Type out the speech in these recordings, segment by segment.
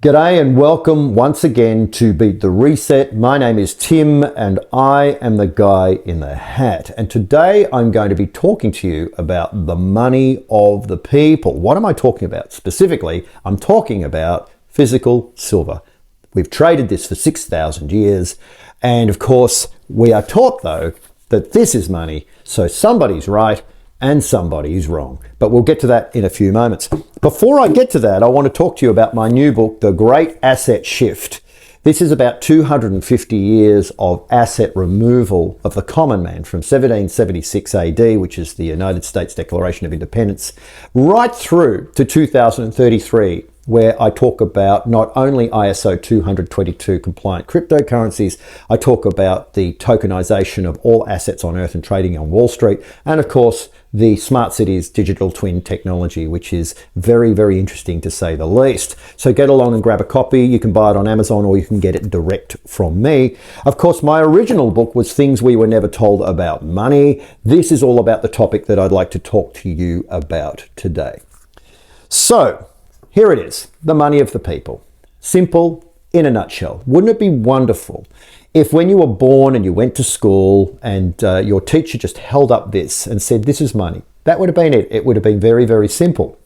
G'day and welcome once again to Beat the Reset. My name is Tim and I am the guy in the hat. And today I'm going to be talking to you about the money of the people. What am I talking about? Specifically, I'm talking about physical silver. We've traded this for 6,000 years. And of course, we are taught though that this is money. So somebody's right and somebody's wrong. But we'll get to that in a few moments. Before I get to that, I want to talk to you about my new book, The Great Asset Shift. This is about 250 years of asset removal of the common man from 1776 AD, which is the United States Declaration of Independence, right through to 2033, where I talk about not only ISO 222 compliant cryptocurrencies, I talk about the tokenization of all assets on Earth and trading on Wall Street, and of course, the smart cities digital twin technology, which is very, very interesting to say the least. So get along and grab a copy. You can buy it on Amazon or you can get it direct from me. Of course, my original book was Things We Were Never Told About Money. This is all about the topic that I'd like to talk to you about today. So here it is, the money of the people. Simple in a nutshell. Wouldn't it be wonderful if when you were born and you went to school and your teacher just held up this and said, this is money? That would have been it. It would have been very, very simple.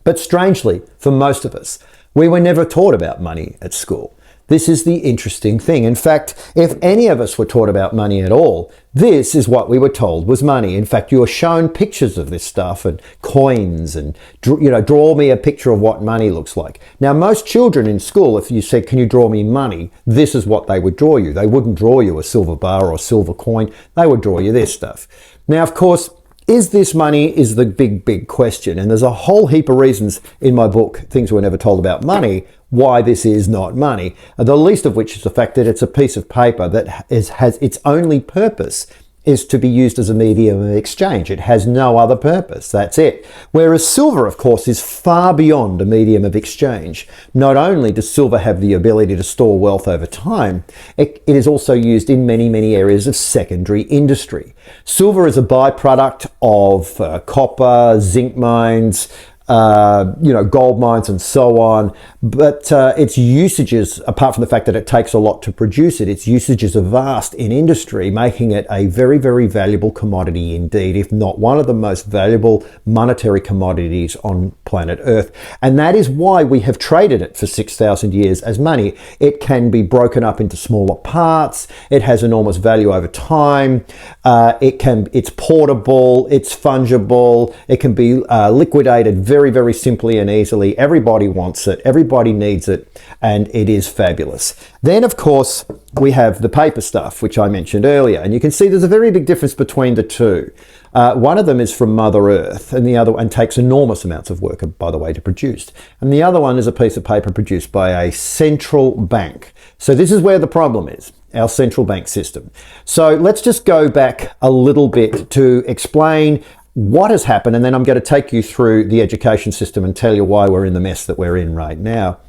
But strangely, for most of us, we were never taught about money at school. This is the interesting thing. In fact, if any of us were taught about money at all, this is what we were told was money. In fact, you were shown pictures of this stuff and coins and, draw me a picture of what money looks like. Now, most children in school, if you said, can you draw me money? This is what they would draw you. They wouldn't draw you a silver bar or a silver coin. They would draw you this stuff. Now, of course, is this money is the big, big question. And there's a whole heap of reasons in my book, Things We Were Never Told About Money, why this is not money. The least of which is the fact that it's a piece of paper that has its only purpose is to be used as a medium of exchange. It has no other purpose. That's it. Whereas silver, of course, is far beyond a medium of exchange. Not only does silver have the ability to store wealth over time, it is also used in many, many areas of secondary industry. Silver is a byproduct of copper, zinc mines, gold mines and so on. But its usages, apart from the fact that it takes a lot to produce it, its usages are vast in industry, making it a very, very valuable commodity indeed, if not one of the most valuable monetary commodities on planet Earth. And that is why we have traded it for 6,000 years as money. It can be broken up into smaller parts. It has enormous value over time. It's portable. It's fungible. It can be liquidated very, very simply and easily. Everybody wants it. Everybody needs it. And it is fabulous. Then, of course, we have the paper stuff, which I mentioned earlier. And you can see there's a very big difference between the two. One of them is from Mother Earth, and the other one takes enormous amounts of work, by the way, to produce. And the other one is a piece of paper produced by a central bank. So this is where the problem is, our central bank system. So let's just go back a little bit to explain what has happened, and then I'm going to take you through the education system and tell you why we're in the mess that we're in right now.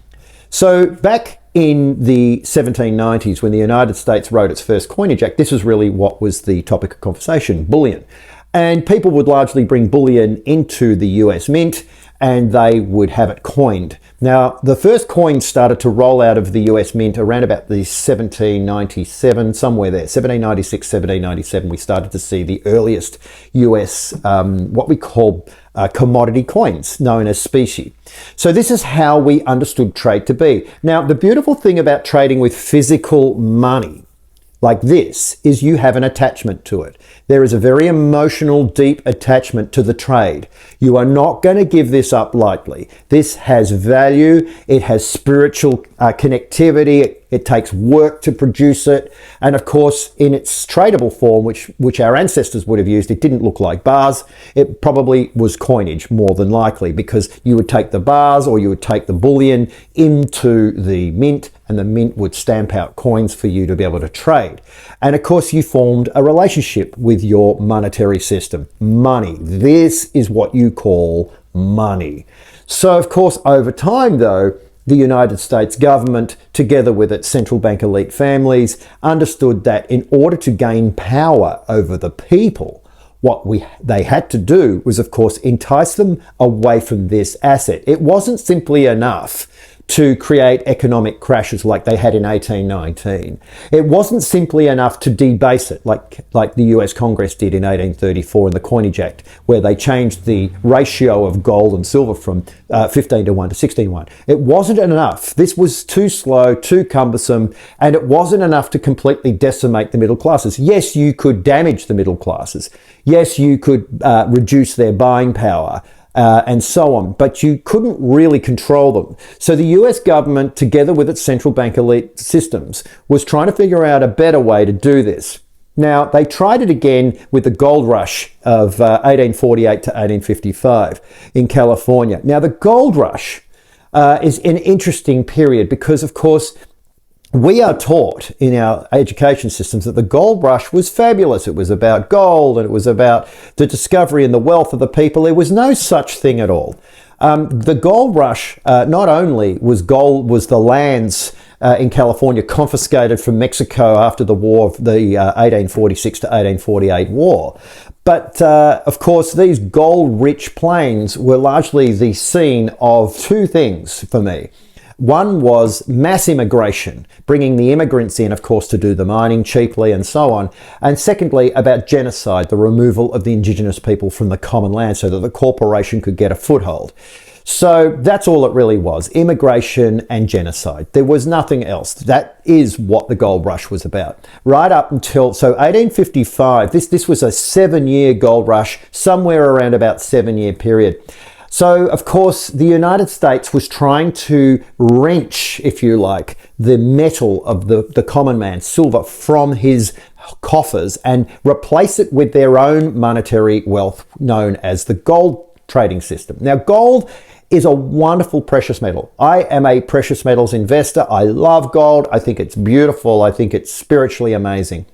So back in the 1790s, when the United States wrote its first coinage act, this is really what was the topic of conversation, bullion. And people would largely bring bullion into the US Mint and they would have it coined. Now, the first coins started to roll out of the US Mint around about the 1797, somewhere there, 1796, 1797, we started to see the earliest US, what we call commodity coins, known as specie. So this is how we understood trade to be. Now, the beautiful thing about trading with physical money like this is you have an attachment to it. There is a very emotional, deep attachment to the trade. You are not going to give this up lightly. This has value. It has spiritual connectivity. It takes work to produce it. And of course, in its tradable form, which our ancestors would have used, it didn't look like bars. It probably was coinage more than likely, because you would take the bars or you would take the bullion into the mint, and the mint would stamp out coins for you to be able to trade. And of course, you formed a relationship with your monetary system. Money. This is what you call money. So of course, over time though, the United States government, together with its central bank elite families, understood that in order to gain power over the people, what they had to do was, of course, entice them away from this asset. It wasn't simply enough to create economic crashes like they had in 1819. It wasn't simply enough to debase it like the US Congress did in 1834 in the Coinage Act, where they changed the ratio of gold and silver from 15 to 1 to 16 to 1. It wasn't enough. This was too slow, too cumbersome, and it wasn't enough to completely decimate the middle classes. Yes, you could damage the middle classes. Yes, you could reduce their buying power. And so on, but you couldn't really control them. So the US government, together with its central bank elite systems, was trying to figure out a better way to do this. Now, they tried it again with the gold rush of 1848 to 1855 in California. Now, the gold rush is an interesting period because, of course, we are taught in our education systems that the gold rush was fabulous. It was about gold and it was about the discovery and the wealth of the people. There was no such thing at all. The gold rush, not only was the lands in California confiscated from Mexico after the war of the 1846 to 1848 war, but of course these gold-rich plains were largely the scene of two things for me. One was mass immigration, bringing the immigrants in, of course, to do the mining cheaply and so on. And secondly, about genocide, the removal of the indigenous people from the common land so that the corporation could get a foothold. So that's all it really was, immigration and genocide. There was nothing else. That is what the gold rush was about. Right up until, so 1855, this was a 7-year gold rush, somewhere around about 7-year period. So, of course, the United States was trying to wrench, if you like, the metal of the common man, silver, from his coffers and replace it with their own monetary wealth known as the gold trading system. Now, gold is a wonderful precious metal. I am a precious metals investor. I love gold. I think it's beautiful. I think it's spiritually amazing.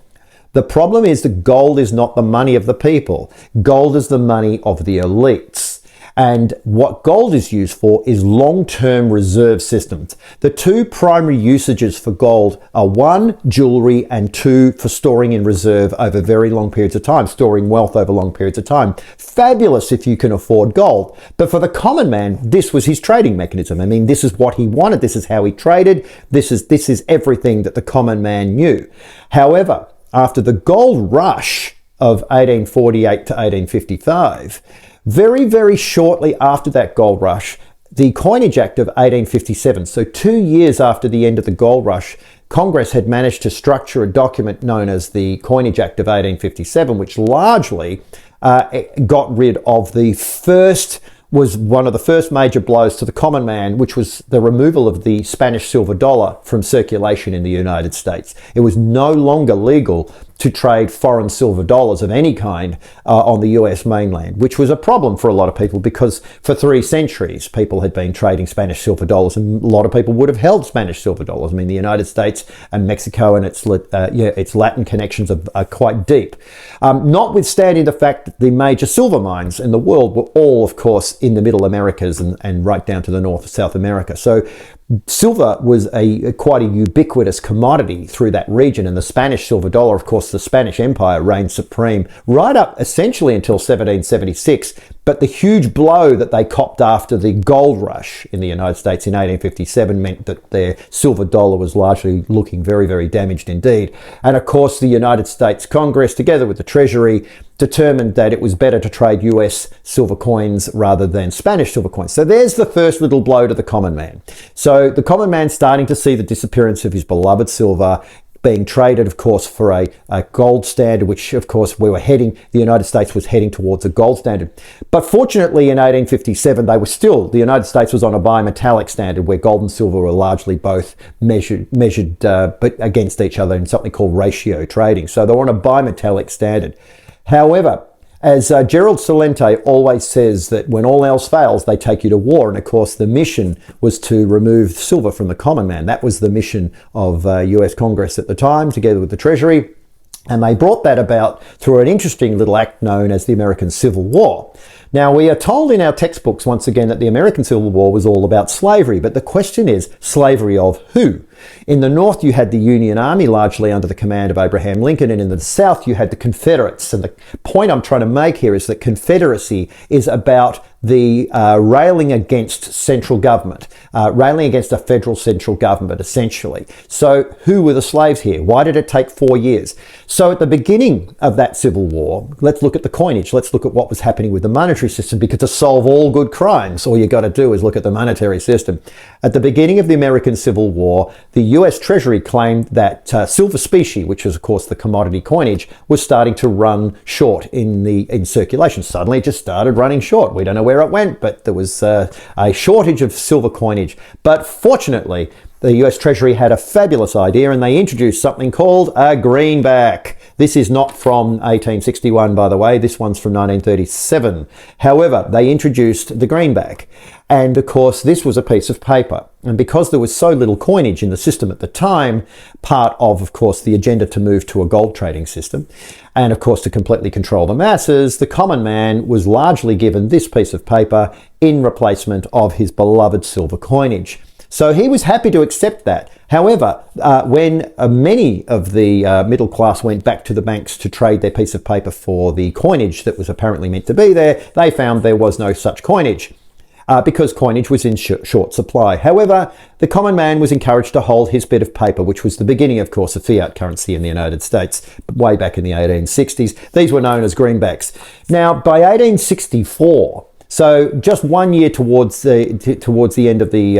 The problem is that gold is not the money of the people. Gold is the money of the elites. And what gold is used for is long-term reserve systems. The two primary usages for gold are 1, jewelry, and 2, for storing in reserve over very long periods of time, storing wealth over long periods of time. Fabulous if you can afford gold. But for the common man, this was his trading mechanism. I mean, this is what he wanted. This is how he traded. This is everything that the common man knew. However, after the gold rush of 1848 to 1855, very, very shortly after that gold rush, the Coinage Act of 1857, so 2 years after the end of the gold rush, Congress had managed to structure a document known as the Coinage Act of 1857, which largely got rid of was one of the first major blows to the common man, which was the removal of the Spanish silver dollar from circulation in the United States. It was no longer legal to trade foreign silver dollars of any kind on the US mainland, which was a problem for a lot of people because for 3 centuries people had been trading Spanish silver dollars and a lot of people would have held Spanish silver dollars. I mean, the United States and Mexico and its Latin connections are quite deep. Notwithstanding the fact that the major silver mines in the world were all, of course, in the Middle Americas and right down to the North of South America. So silver was quite a ubiquitous commodity through that region, and the Spanish silver dollar, of course, the Spanish Empire reigned supreme right up essentially until 1776. But the huge blow that they copped after the gold rush in the United States in 1857 meant that their silver dollar was largely looking very, very damaged indeed. And of course, the United States Congress, together with the Treasury, determined that it was better to trade US silver coins rather than Spanish silver coins. So there's the first little blow to the common man. So the common man starting to see the disappearance of his beloved silver being traded, of course, for a gold standard, which, of course, the United States was heading towards a gold standard. But fortunately, in 1857, the United States was on a bimetallic standard where gold and silver were largely both measured but against each other in something called ratio trading. So they were on a bimetallic standard. However, as Gerald Celente always says, that when all else fails, they take you to war. And of course, the mission was to remove silver from the common man. That was the mission of US Congress at the time, together with the Treasury. And they brought that about through an interesting little act known as the American Civil War. Now, we are told in our textbooks, once again, that the American Civil War was all about slavery. But the question is, slavery of who? In the North, you had the Union Army, largely under the command of Abraham Lincoln. And in the South, you had the Confederates. And the point I'm trying to make here is that Confederacy is about the railing against central government, railing against a federal central government, essentially. So who were the slaves here? Why did it take 4 years? So at the beginning of that civil war, let's look at the coinage. Let's look at what was happening with the monetary system, because to solve all good crimes, all you got to do is look at the monetary system. At the beginning of the American Civil War, the US Treasury claimed that silver specie, which is of course the commodity coinage, was starting to run short in circulation. Suddenly it just started running short. We don't know where it went, but there was a shortage of silver coinage. But fortunately, the US Treasury had a fabulous idea, and they introduced something called a greenback. This is not from 1861, by the way. This one's from 1937. However, they introduced the greenback. And of course, this was a piece of paper. And because there was so little coinage in the system at the time, part of course, the agenda to move to a gold trading system, and of course, to completely control the masses, the common man was largely given this piece of paper in replacement of his beloved silver coinage. So he was happy to accept that. However, when many of the middle class went back to the banks to trade their piece of paper for the coinage that was apparently meant to be there, they found there was no such coinage. Because coinage was in short supply. However, the common man was encouraged to hold his bit of paper, which was the beginning, of course, of fiat currency in the United States, way back in the 1860s. These were known as greenbacks. Now, by 1864, so just 1 year towards the end of the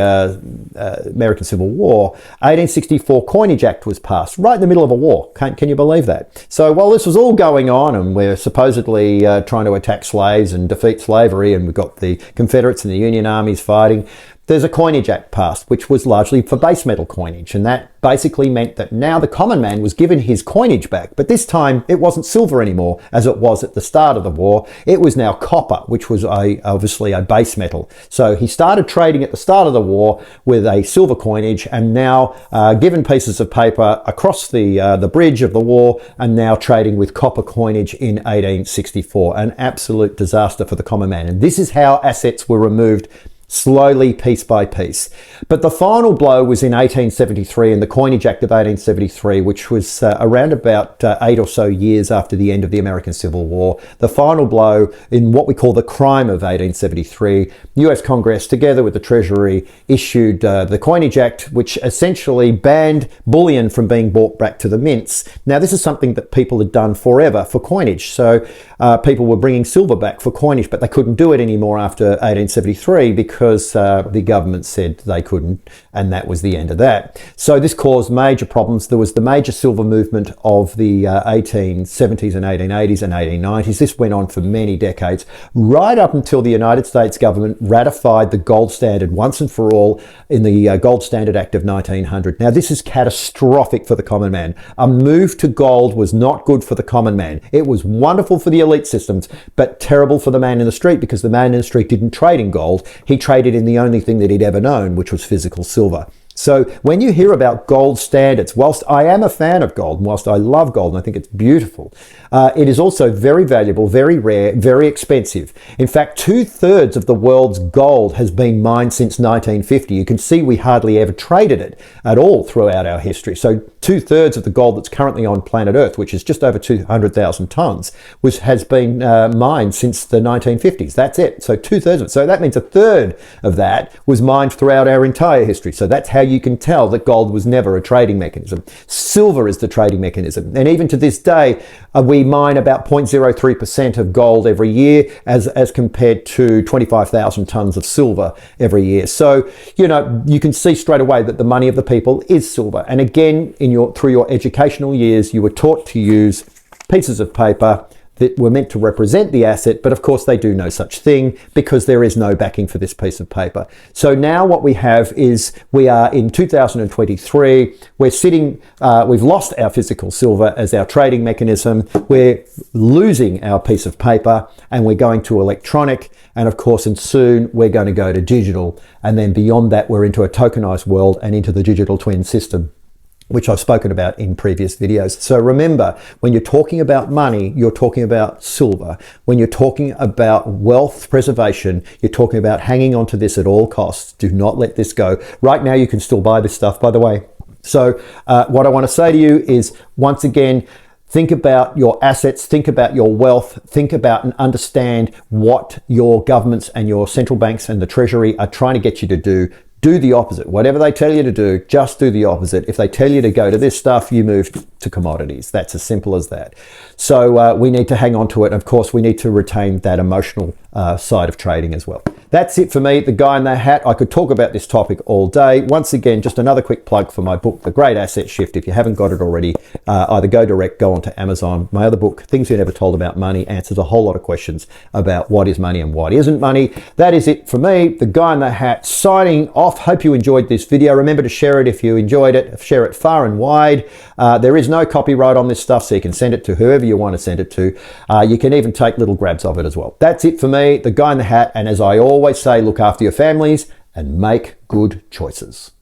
American Civil War, 1864 Coinage Act was passed, right in the middle of a war. Can you believe that? So while this was all going on, and we're supposedly trying to attack slaves and defeat slavery, and we've got the Confederates and the Union armies fighting, there's a Coinage Act passed, which was largely for base metal coinage. And that basically meant that now the common man was given his coinage back. But this time it wasn't silver anymore, as it was at the start of the war. It was now copper, which was obviously a base metal. So he started trading at the start of the war with a silver coinage, and now given pieces of paper across the bridge of the war, and now trading with copper coinage in 1864. An absolute disaster for the common man. And this is how assets were removed slowly, piece by piece. But the final blow was in 1873 in the Coinage Act of 1873, which was around about 8 or so years after the end of the American Civil War. The final blow in what we call the crime of 1873, US Congress, together with the Treasury, issued the Coinage Act, which essentially banned bullion from being brought back to the mints. Now, this is something that people had done forever for coinage. So people were bringing silver back for coinage, but they couldn't do it anymore after 1873 because the government said they couldn't, and that was the end of that. So this caused major problems. There was the major silver movement of the 1870s and 1880s and 1890s. This went on for many decades, right up until the United States government ratified the gold standard once and for all in the Gold Standard Act of 1900. Now, this is catastrophic for the common man. A move to gold was not good for the common man. It was wonderful for the elite systems, but terrible for the man in the street, because the man in the street didn't trade in gold. He traded in the only thing that he'd ever known, which was physical silver. So when you hear about gold standards, whilst I am a fan of gold, and whilst I love gold and I think it's beautiful, it is also very valuable, very rare, very expensive. In fact, 2/3 of the world's gold has been mined since 1950. You can see we hardly ever traded it at all throughout our history. So 2/3 of the gold that's currently on planet Earth, which is just over 200,000 tons, has been mined since the 1950s. That's it. So 2/3 of it. So that means 1/3 of that was mined throughout our entire history. So that's how you can tell that gold was never a trading mechanism. Silver is the trading mechanism. And even to this day, we mine about 0.03% of gold every year as compared to 25,000 tons of silver every year. So, you can see straight away that the money of the people is silver. And again, through your educational years, you were taught to use pieces of paper that were meant to represent the asset, but of course they do no such thing because there is no backing for this piece of paper. So now what we have is we are in 2023, we've lost our physical silver as our trading mechanism, we're losing our piece of paper, and we're going to electronic, and of course, and soon we're going to go to digital, and then beyond that we're into a tokenized world and into the digital twin system, which I've spoken about in previous videos. So remember, when you're talking about money, you're talking about silver. When you're talking about wealth preservation, you're talking about hanging on to this at all costs. Do not let this go. Right now, you can still buy this stuff, by the way. So what I want to say to you is, once again, Think about your assets, think about your wealth, think about and understand what your governments and your central banks and the Treasury are trying to get you to do. Do the opposite. Whatever they tell you to do, just do the opposite. If they tell you to go to this stuff, you move to commodities. That's as simple as that. So we need to hang on to it. Of course, we need to retain that emotional side of trading as well. That's it for me, the guy in the hat. I could talk about this topic all day. Once again, just another quick plug for my book, The Great Asset Shift. If you haven't got it already, either go direct, go onto Amazon. My other book, Things You Never Told About Money, answers a whole lot of questions about what is money and what isn't money. That is it for me, the guy in the hat, signing off. Hope you enjoyed this video. Remember to share it if you enjoyed it. Share it far and wide. There is no copyright on this stuff, so you can send it to whoever you want to send it to. You can even take little grabs of it as well. That's it for me, the guy in the hat. And as I always say, look after your families and make good choices.